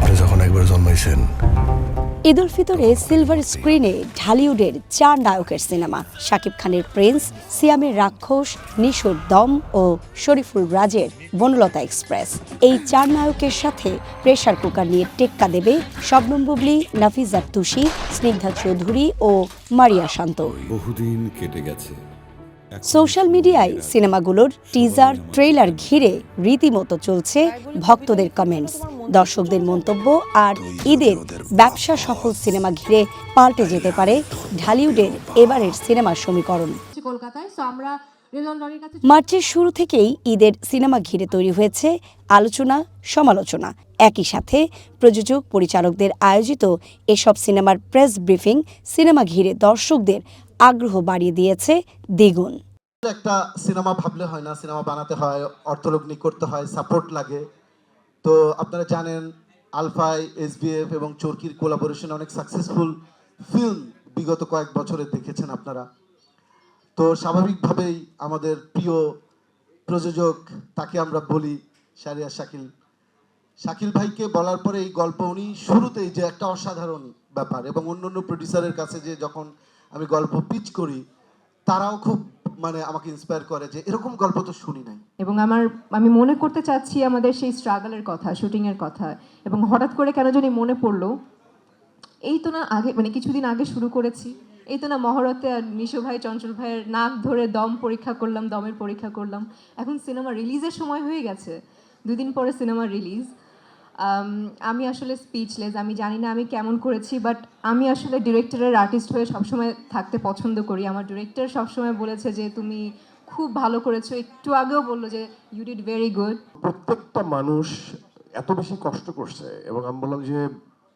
আপনি যখন একবার জন্মাইছেন। ঈদ উল ফিতরে সিলভার স্ক্রিনে ঢালিউডের 4 নায়কের সিনেমা শাকিব খানের প্রিন্স, সিয়ামের রাক্ষস, নিশোর দম ও শরীফুল রাজের বনলতা এক্সপ্রেস। এই 4 নায়কের সাথে প্রেসার কুকার নিয়ে টেক্কা দেবে শবনম বুবলী, নাফিজা তুষি, স্নিগ্ধা চৌধুরী ও মারিয়া শান্ত। বহুদিন কেটে গেছে। সোশ্যাল মিডিয়ায় সিনেমাগুলোর টিজার ট্রেলার ঘিরে রীতিমতো চলছে ভক্তদের কমেন্টস, দর্শকদের মন্তব্য। আর ঈদের ব্যবসা সফল সিনেমা ঘিরে পাল্টে যেতে পারে ঢালিউডের এবারের সিনেমার সমীকরণ। মার্চের শুরু থেকেই ঈদের সিনেমা ঘিরে তৈরি হয়েছে আলোচনা সমালোচনা। একই সাথে প্রযোজক পরিচালকদের আয়োজিত এসব সিনেমার প্রেস ব্রিফিং সিনেমা ঘিরে দর্শকদের আগ্রহ বাড়িয়ে দিয়েছে দ্বিগুণ। একটা সিনেমা ভাবলে হয় না, সিনেমা বানাতে হয়, অর্থলগ্নি করতে হয়, সাপোর্ট লাগে। তো আপনারা জানেন আলফাই, এসবিএফ এবং চরকির কোলাবোরেশন অনেক সাকসেসফুল ফিল্ম বিগত কয়েক বছরে দেখেছেন আপনারা। তো স্বাভাবিকভাবেই আমাদের প্রিয় প্রযোজক, তাকে আমরা বলি শাহরিয়ার শাকিল ভাইকে বলার পরে এই গল্প উনি শুরুতেই যে একটা অসাধারণ ব্যাপার, এবং অন্য প্রডিউসারের কাছে যে যখন আমি গল্প পিচ করি তারাও খুব আমাকে ইন্সপায়ার করে যে এরকম গল্প তো শুনি নাই। এবং আমি মনে করতে চাচ্ছি আমাদের সেই স্ট্রাগলের কথা, শুটিংয়ের কথা। এবং হঠাৎ করে কেন জানি মনে পড়লো, এই তো না আগে কিছুদিন আগে শুরু করেছি, এই তো না মহরতে আর নিশো ভাই, চঞ্চল ভাইয়ের নাক ধরে দমের পরীক্ষা করলাম। এখন সিনেমা রিলিজের সময় হয়ে গেছে, 2 দিন পরে সিনেমা রিলিজ। আমি আসলে স্পিচলেস, আমি জানি না আমি কেমন করেছি, বাট আমি আসলে ডিরেক্টরের আর্টিস্ট হয়ে সবসময় থাকতে পছন্দ করি। আমার ডিরেক্টর সবসময় বলেছে যে তুমি খুব ভালো করেছো, একটু আগেও বললো যে ইউ ডিড ভেরি গুড। প্রত্যেকটা মানুষ এত বেশি কষ্ট করছে এবং আমি বললাম যে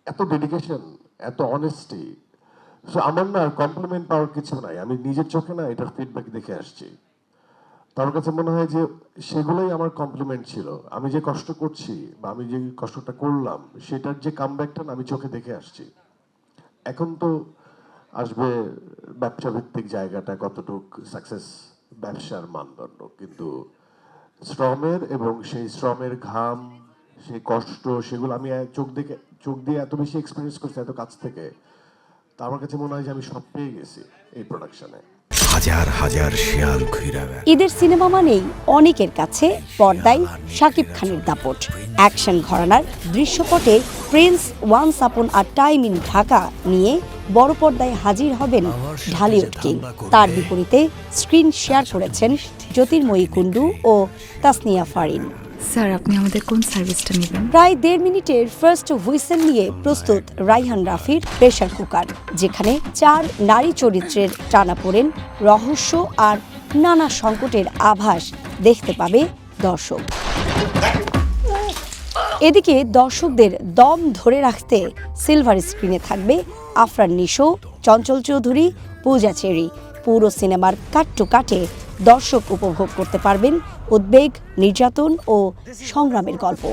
এত ডেডিকেশন, এত অনেস্টি, সো আমার না কমপ্লিমেন্ট পাওয়ার কিছু নাই। আমি নিজের চোখে না এটার ফিডব্যাক দেখে আসছি। তার কাছে মনে হয় যে সেগুলোই আমার কমপ্লিমেন্ট ছিল। আমি যে কষ্ট করছি বা আমি যে কষ্টটা করলাম সেটার যে কামব্যাকটা আমি চোখে দেখে আসছি। এখন তো আসবে ব্যবসা ভিত্তিক জায়গাটা কতটুক সাকসেস, ব্যবসার মানদণ্ড, কিন্তু শ্রমের এবং সেই শ্রমের ঘাম, সেই কষ্ট, সেগুলো আমি চোখ দিয়ে এত বেশি এক্সপিরিয়েন্স করছি এত কাছ থেকে। তা আমার কাছে মনে হয় যে আমি সব পেয়ে গেছি এই প্রোডাকশনে। হাজার হাজার শিয়াল ঘুরা। ঈদের সিনেমা মানেই অনেকের কাছে পর্দায় শাকিব খানের দাপট। অ্যাকশন ঘরানার দৃশ্যপটে Prince, once upon a time in Dhaka নিয়ে বড় পর্দায় হাজির হবেন ঢালিউড কিং। তার বিপরীতে স্ক্রিন শেয়ার করেছেন জ্যোতির্ময়ী কুণ্ডু ও তাসনিয়া ফারিন। স্যার, আপনি আমাদের কোন সার্ভিসটা নেবেন? প্রায় 1.5 মিনিটের ফার্স্ট হুইসেল নিয়ে প্রস্তুত রাইহান রাফির প্রেসার কুকার, যেখানে 4 নারী চরিত্রের টানাপোড়েন, রহস্য আর নানা সংকটের আভাস দেখতে পাবে দর্শক। এদিকে দর্শকদের দম ধরে রাখতে সিলভার স্ক্রিনে থাকবে আফরান নিশো, চঞ্চল চৌধুরী, পূজা চেরি। পুরো সিনেমার কাট টু কাটে দর্শক উপভোগ করতে পারবেন উদ্বেগ, নির্যাতন ও সংগ্রামের গল্প।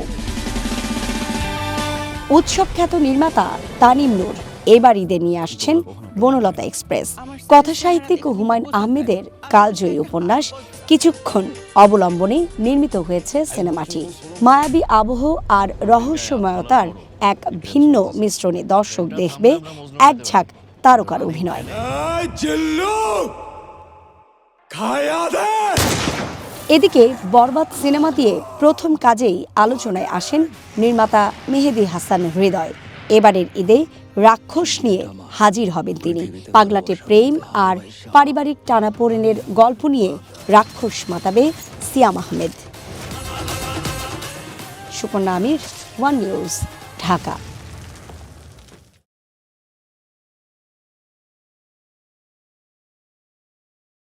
উৎসব খ্যাত নির্মাতা তানিম নূর এবার ঈদে নিয়ে আসছেন বনলতা এক্সপ্রেস। কথাসাহিত্যিক হুমায়ুন আহমেদের কালজয়ী উপন্যাস কিছুক্ষণ অবলম্বনে নির্মিত হয়েছে সিনেমাটি। মায়াবী আবহ আর রহস্যময়তার এক ভিন্ন মিশ্রণে দর্শক দেখবে এক ঝাঁক তারকার অভিনয়। এদিকে বরবাদ সিনেমা দিয়ে প্রথম কাজেই আলোচনায় আসেন নির্মাতা মেহেদী হাসান হৃদয়। এবারের ঈদে রাক্ষস নিয়ে হাজির হবেন তিনি। পাগলাটে প্রেম আর পারিবারিক টানাপোড়েনের গল্প নিয়ে রাক্ষস মাতাবে সিয়াম আহমেদ। সুপর্ণা আমির, ওয়ান নিউজ, ঢাকা।